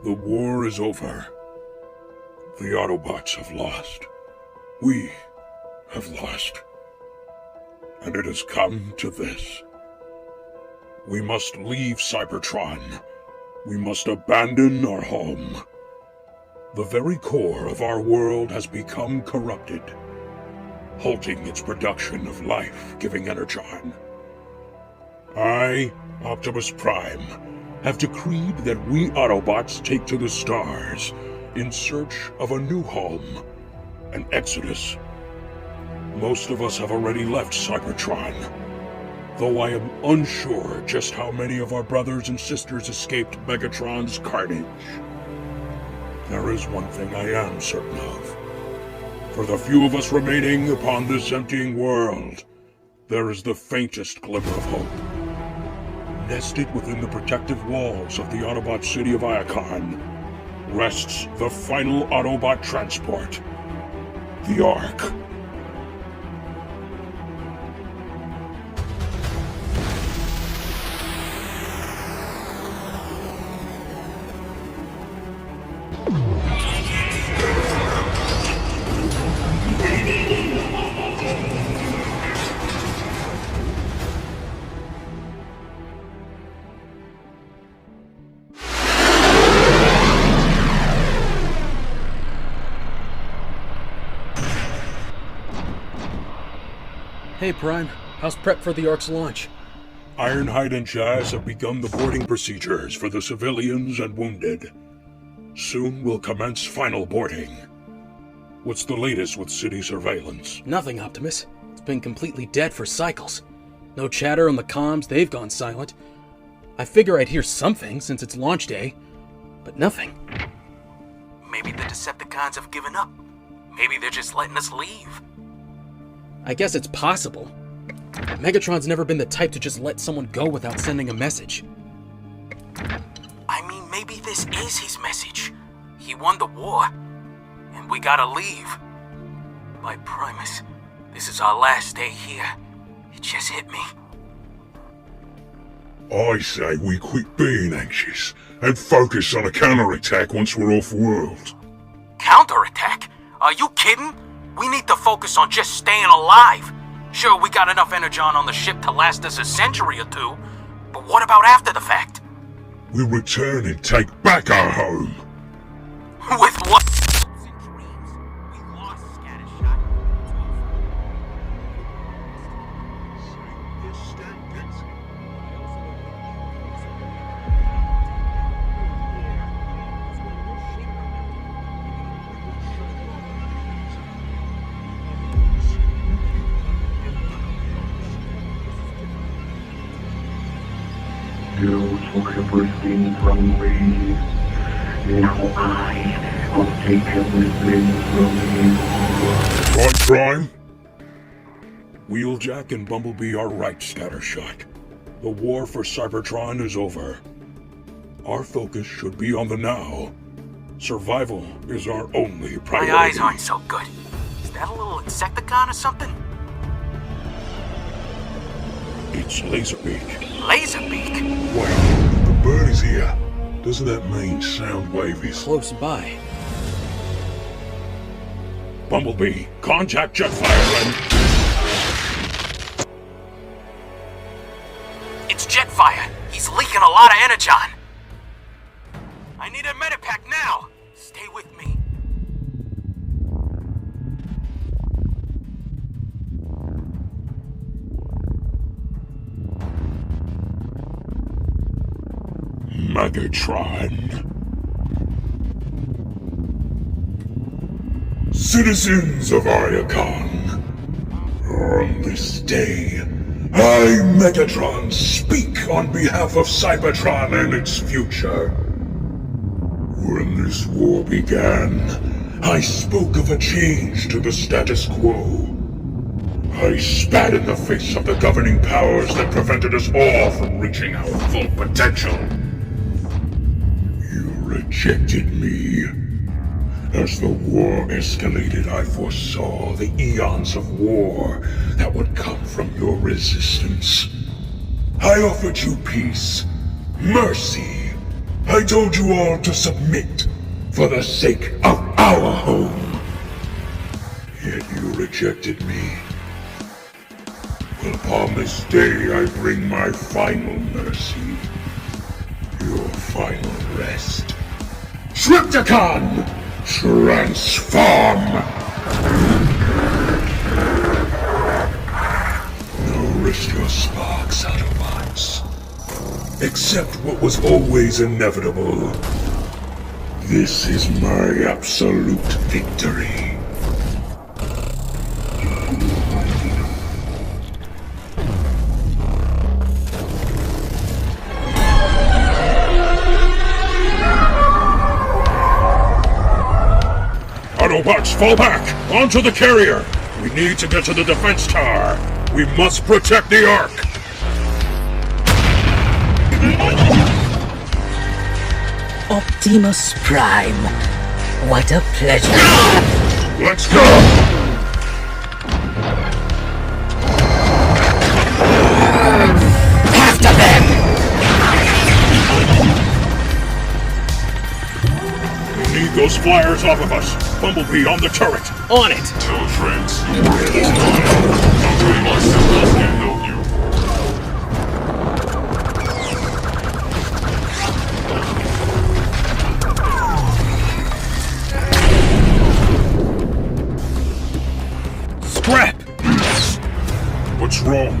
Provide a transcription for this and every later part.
The war is over. The Autobots have lost. We have lost. And it has come to this. We must leave Cybertron. We must abandon our home. The very core of our world has become corrupted, halting its production of life-giving energon. I, Optimus Prime, have decreed that we Autobots take to the stars in search of a new home, an exodus. Most of us have already left Cybertron, though I am unsure just how many of our brothers and sisters escaped Megatron's carnage. There is one thing I am certain of. For the few of us remaining upon this emptying world, there is the faintest glimmer of hope. Nested within the protective walls of the Autobot city of Iacon rests the final Autobot transport, the Ark. Hey Prime, how's prep for the Ark's launch? Ironhide and Jazz have begun the boarding procedures for the civilians and wounded. Soon we'll commence final boarding. What's the latest with city surveillance? Nothing, Optimus. It's been completely dead for cycles. No chatter on the comms, they've gone silent. I figure I'd hear something since it's launch day, but nothing. Maybe the Decepticons have given up. Maybe they're just letting us leave. I guess it's possible. Megatron's never been the type to just let someone go without sending a message. I mean, maybe this is his message. He won the war, and we gotta leave. By Primus, this is our last day here. It just hit me. I say we quit being anxious and focus on a counterattack once we're off-world. Counterattack? Are you kidding? We need to focus on just staying alive. Sure, we got enough energon on the ship to last us a century or two, but what about after the fact? We return and take back our home. With what? Those for the bursting from waves. Now I will take everything from you. Right, Prime? Wheeljack and Bumblebee are right, Scattershot. The war for Cybertron is over. Our focus should be on the now. Survival is our only priority. My eyes aren't so good. Is that a little Insecticon or something? It's Laserbeak. Laserbeak? Wait, the bird is here. Doesn't that mean Soundwave is Close by. Bumblebee, contact Jetfire and... It's Jetfire. He's leaking a lot of energon. I need a medipack now. Stay with me. Megatron. Citizens of Iacon, on this day, I, Megatron, speak on behalf of Cybertron and its future. When this war began, I spoke of a change to the status quo. I spat in the face of the governing powers that prevented us all from reaching our full potential. You rejected me. As the war escalated, I foresaw the eons of war that would come from your resistance. I offered you peace, mercy, I told you all to submit for the sake of our home. Yet you rejected me. Well, upon this day I bring my final mercy. Your final rest. Triptychon! Transform! No risk your sparks, Autobots. Accept what was always inevitable. This is my absolute victory. Autobots, fall back! Onto the carrier! We need to get to the defense tower! We must protect the Ark! Optimus Prime. What a pleasure. Let's go! After them! We need those flyers off of us! Bumblebee on the turret! On it! Tell Trent, I'll do myself can help you. Scrap! What's wrong?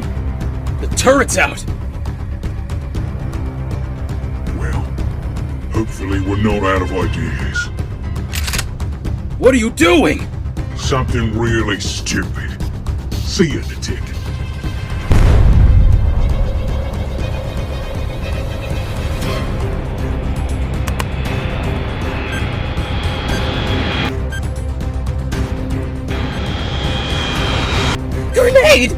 The turret's out! Well, hopefully we're not out of ideas. What are you doing? Something really stupid. See you in a tick. Grenade!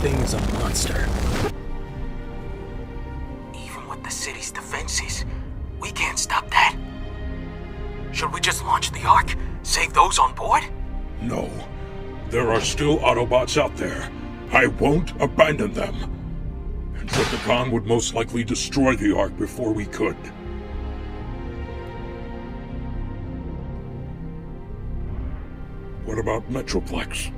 Thing's a monster. Even with the city's defenses, we can't stop that. Should we just launch the Ark? Save those on board? No. There are still Autobots out there. I won't abandon them. And Triptychon would most likely destroy the Ark before we could. What about Metroplex?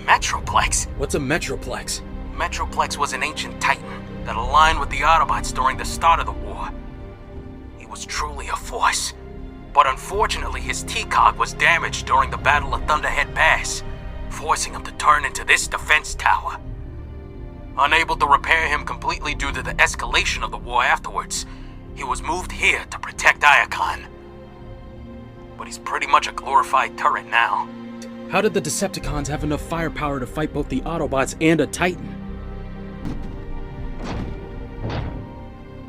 Metroplex? What's a Metroplex? Metroplex was an ancient titan that aligned with the Autobots during the start of the war. He was truly a force. But unfortunately, his T-Cog was damaged during the Battle of Thunderhead Pass, forcing him to turn into this defense tower. Unable to repair him completely due to the escalation of the war afterwards, he was moved here to protect Iacon. But he's pretty much a glorified turret now. How did the Decepticons have enough firepower to fight both the Autobots and a Titan?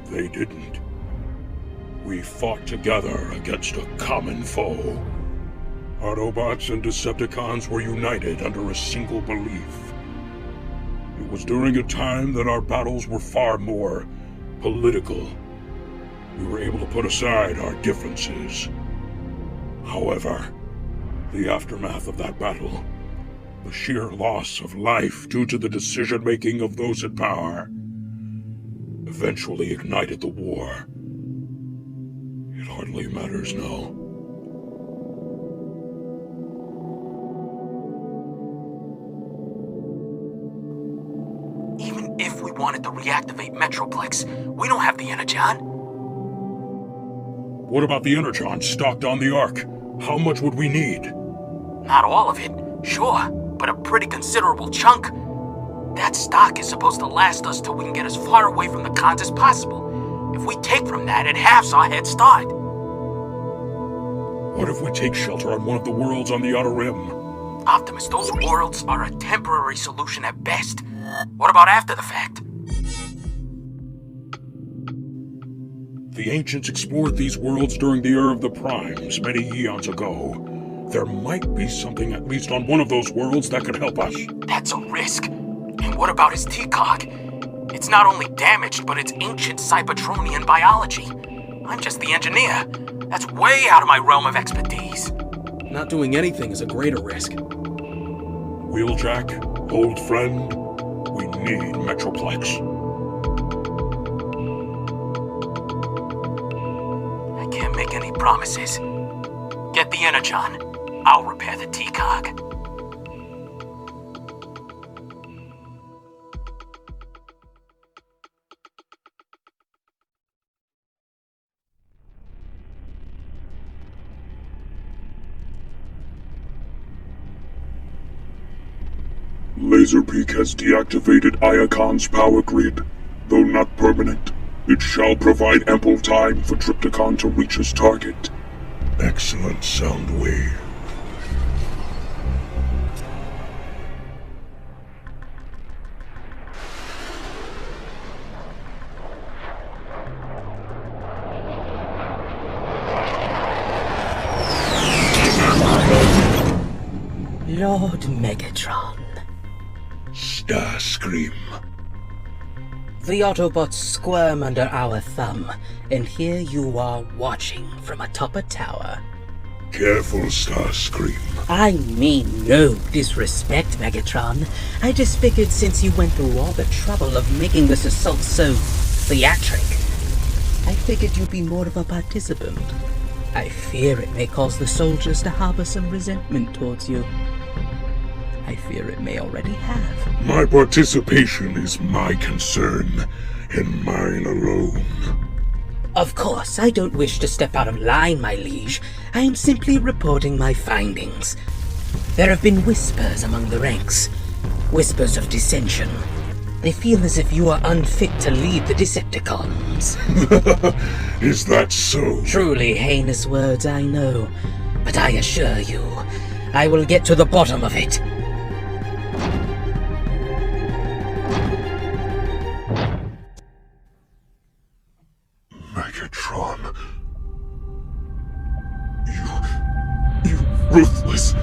They didn't. We fought together against a common foe. Autobots and Decepticons were united under a single belief. It was during a time that our battles were far more political. We were able to put aside our differences. However, the aftermath of that battle, the sheer loss of life due to the decision-making of those in power, eventually ignited the war. It hardly matters now. Even if we wanted to reactivate Metroplex, we don't have the Energon. What about the Energon stocked on the Ark? How much would we need? Not all of it, sure, but a pretty considerable chunk. That stock is supposed to last us till we can get as far away from the cons as possible. If we take from that, it halves our head start. What if we take shelter on one of the worlds on the Outer Rim? Optimus, those worlds are a temporary solution at best. What about after the fact? The ancients explored these worlds during the era of the Primes many eons ago. There might be something at least on one of those worlds that could help us. That's a risk. And what about his T-Cog? It's not only damaged, but it's ancient Cybertronian biology. I'm just the engineer. That's way out of my realm of expertise. Not doing anything is a greater risk. Wheeljack, old friend, we need Metroplex. I can't make any promises. Get the Energon. I'll repair the T-Cog. Laserpeak has deactivated Iacon's power grid. Though not permanent, it shall provide ample time for Trypticon to reach his target. Excellent, Soundwave. Lord Megatron. Starscream. The Autobots squirm under our thumb, and here you are watching from atop a tower. Careful, Starscream. I mean no disrespect, Megatron. I just figured since you went through all the trouble of making this assault so theatric, I figured you'd be more of a participant. I fear it may cause the soldiers to harbor some resentment towards you. I fear it may already have. My participation is my concern, and mine alone. Of course, I don't wish to step out of line, my liege. I am simply reporting my findings. There have been whispers among the ranks. Whispers of dissension. They feel as if you are unfit to lead the Decepticons. Is that so? Truly heinous words, I know. But I assure you, I will get to the bottom of it. Megatron. You ruthless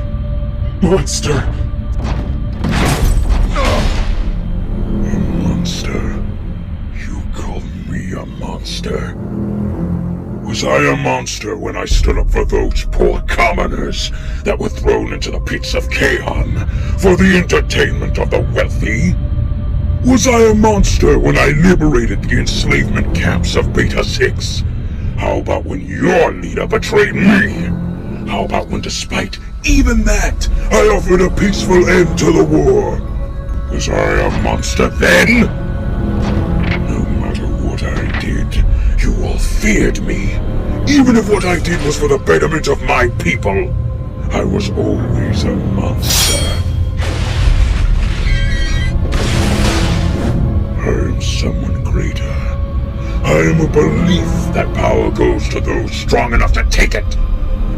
monster. A monster? You called me a monster? Was I a monster when I stood up for those poor commoners that were thrown into the pits of Kaon for the entertainment of the wealthy? Was I a monster when I liberated the enslavement camps of Beta 6? How about when your leader betrayed me? How about when, despite even that, I offered a peaceful end to the war? Was I a monster then? No matter what I did, you all feared me. Even if what I did was for the betterment of my people, I was always a monster. I am someone greater. I am a belief that power goes to those strong enough to take it.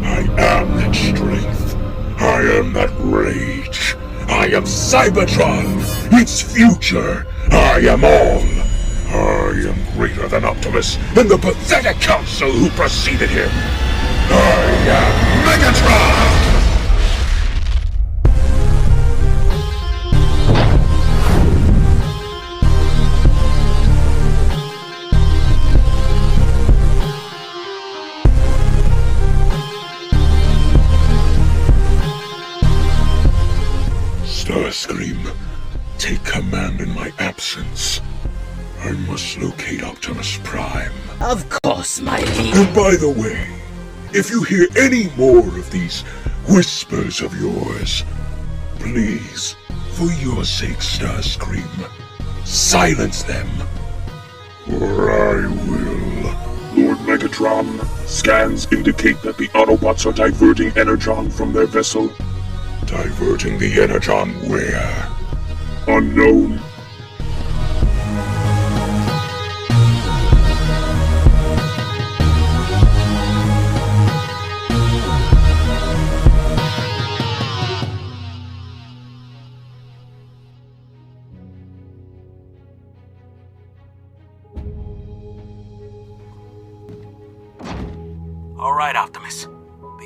I am that strength. I am that rage. I am Cybertron, its future. I am all. I am greater than Optimus and the pathetic council who preceded him. I am Megatron! Starscream, take command in my absence. I must locate Optimus Prime. Of course, my liege. And by the way, if you hear any more of these whispers of yours, please, for your sake, Starscream, silence them, or I will. Lord Megatron, scans indicate that the Autobots are diverting Energon from their vessel. Diverting the Energon where? Unknown.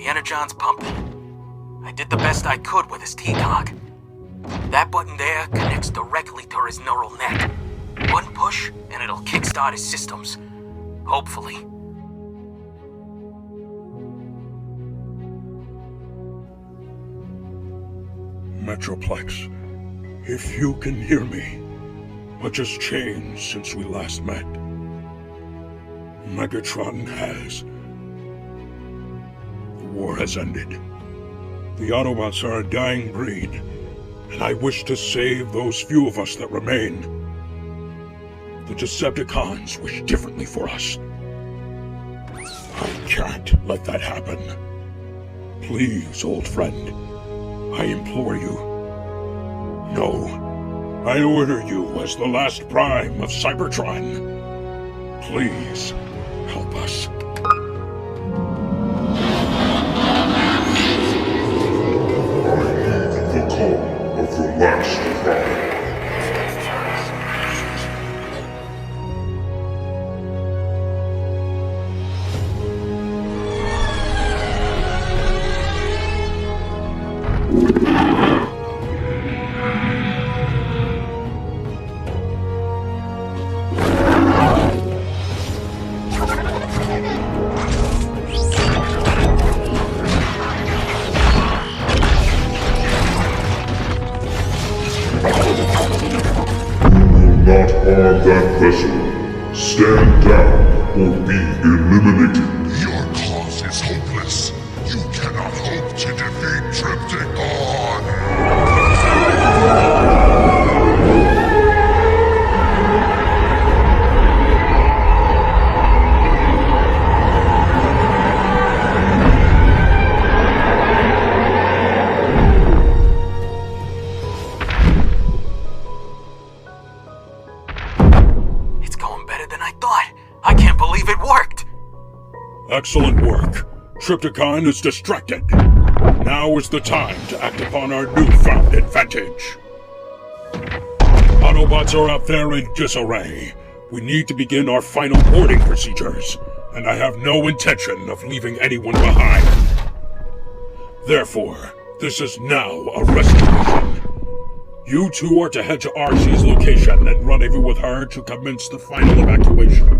The energon's pumping. I did the best I could with his T-cog. That button there connects directly to his neural net. One push, and it'll kickstart his systems. Hopefully. Metroplex, if you can hear me, much has changed since we last met. Megatron has. The war has ended. The Autobots are a dying breed, and I wish to save those few of us that remain. The Decepticons wish differently for us. I can't let that happen. Please, old friend, I implore you. No, I order you as the last prime of Cybertron. Please, help us. The call of the last prime. Not harm that vessel. Stand down or be eliminated. Your cause is hopeless. You cannot hope to defeat Trypticon! It's going better than I thought. I can't believe it worked. Excellent work. Trypticon is distracted. Now is the time to act upon our newfound advantage. Autobots are out there in disarray. We need to begin our final boarding procedures, and I have no intention of leaving anyone behind. Therefore, this is now a rescue mission. You two are to head to RC's location and rendezvous with her to commence the final evacuation.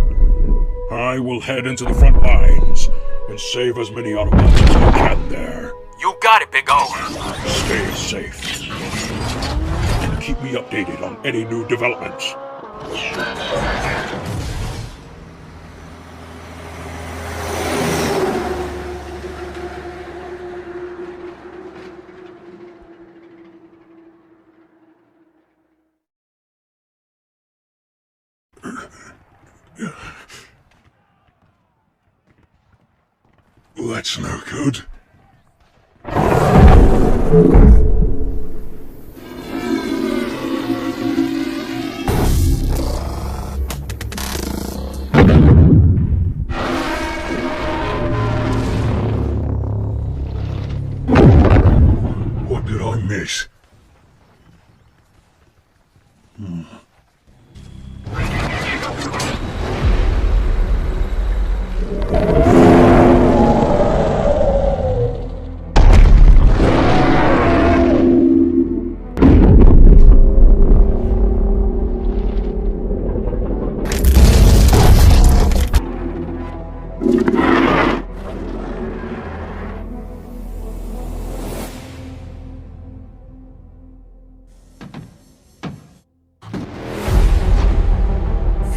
I will head into the front lines and save as many Autobots as I can there. You got it, Big O. Stay safe. And keep me updated on any new developments. That's no good. What did I miss?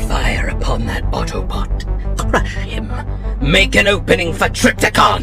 Fire upon that Autobot. Crush him. Make an opening for Trypticon.